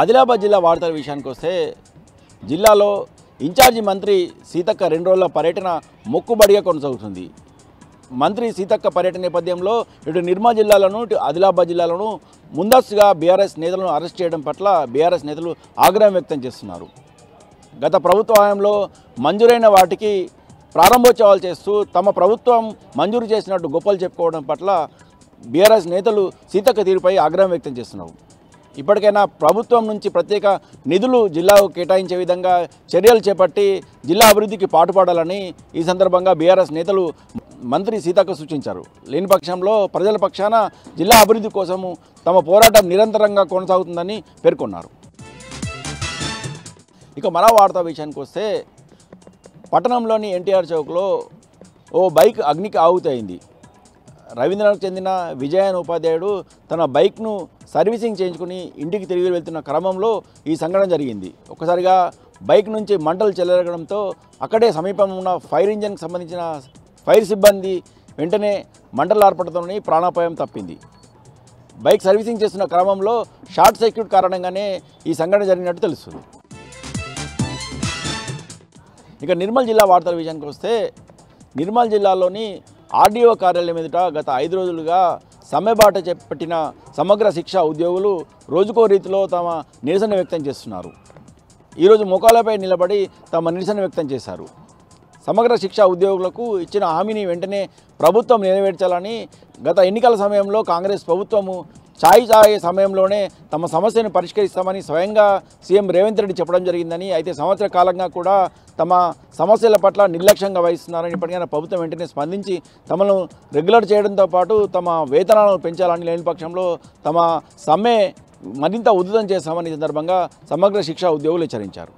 ఆదిలాబాద్ జిల్లా వార్తల విషయానికి వస్తే జిల్లాలో ఇన్ఛార్జి మంత్రి సీతక్క 2 రోజుల పర్యటన మొక్కుబడిగా కొనసాగుతుంది. మంత్రి సీతక్క పర్యటన నేపథ్యంలో ఇటు నిర్మల్ జిల్లాలను ఇటు ఆదిలాబాద్ జిల్లాలను ముందస్తుగా బీఆర్ఎస్ నేతలను అరెస్ట్ చేయడం పట్ల బీఆర్ఎస్ నేతలు ఆగ్రహం వ్యక్తం చేస్తున్నారు. గత ప్రభుత్వ హయాంలో మంజూరైన వాటికి ప్రారంభోత్సవాలు చేస్తూ తమ ప్రభుత్వం మంజూరు చేసినట్టు గొప్పలు చెప్పుకోవడం పట్ల బీఆర్ఎస్ నేతలు సీతక్క తీరుపై ఆగ్రహం వ్యక్తం చేస్తున్నారు. ఇప్పటికైనా ప్రభుత్వం నుంచి ప్రత్యేక నిధులు జిల్లాకు కేటాయించే విధంగా చర్యలు చేపట్టి జిల్లా అభివృద్ధికి పాటుపడాలని ఈ సందర్భంగా బీఆర్ఎస్ నేతలు మంత్రి సీతక్క సూచించారు. లేని పక్షంలో ప్రజల పక్షాన జిల్లా అభివృద్ధి కోసము తమ పోరాటం నిరంతరంగా కొనసాగుతుందని పేర్కొన్నారు. ఇక మన వార్తా విషయానికి వస్తే పట్టణంలోని ఎన్టీఆర్ చౌక్లో ఓ బైక్ అగ్నికి ఆహుతైంది. రవీంద్రనాథ్కు చెందిన విజయ్ అనే ఉపాధ్యాయుడు తన బైక్ను సర్వీసింగ్ చేయించుకుని ఇంటికి తిరిగి వెళ్తున్న క్రమంలో ఈ సంఘటన జరిగింది. ఒక్కసారిగా బైక్ నుంచి మంటలు చెలరగడంతో అక్కడే సమీపంలో ఉన్న ఫైర్ ఇంజన్కి సంబంధించిన ఫైర్ సిబ్బంది వెంటనే మంటలు ఆర్పడంతోనే ప్రాణాపాయం తప్పింది. బైక్ సర్వీసింగ్ చేస్తున్న క్రమంలో షార్ట్ సర్క్యూట్ కారణంగానే ఈ సంఘటన జరిగినట్టు తెలుస్తుంది. ఇక నిర్మల్ జిల్లా వార్తల విషయానికి వస్తే నిర్మల్ జిల్లాలోని ఆర్డీఓ కార్యాలయం ఎదుట గత 5 రోజులుగా సమ్మెబాట చేపట్టిన సమగ్ర శిక్ష ఉద్యోగులు రోజుకో రీతిలో తమ నిరసన వ్యక్తం చేస్తున్నారు. ఈరోజు మోకాళ్ళపై నిలబడి తమ నిరసన వ్యక్తం చేశారు. సమగ్ర శిక్ష ఉద్యోగులకు ఇచ్చిన హామీని వెంటనే ప్రభుత్వం నెరవేర్చాలని గత ఎన్నికల సమయంలో కాంగ్రెస్ ప్రభుత్వము చాయ్ సమయంలోనే తమ సమస్యను పరిష్కరిస్తామని స్వయంగా సీఎం రేవంత్ రెడ్డి చెప్పడం జరిగిందని, అయితే సంవత్సర కాలంగా కూడా తమ సమస్యల పట్ల నిర్లక్ష్యంగా వహిస్తున్నారని, ఇప్పటికైనా ప్రభుత్వం వెంటనే స్పందించి తమను రెగ్యులర్ చేయడంతో పాటు తమ వేతనాలను పెంచాలని, లేని పక్షంలో తమ సమ్మె మరింత ఉధృతం చేస్తామని ఈ సందర్భంగా సమగ్ర శిక్ష ఉద్యోగులు హెచ్చరించారు.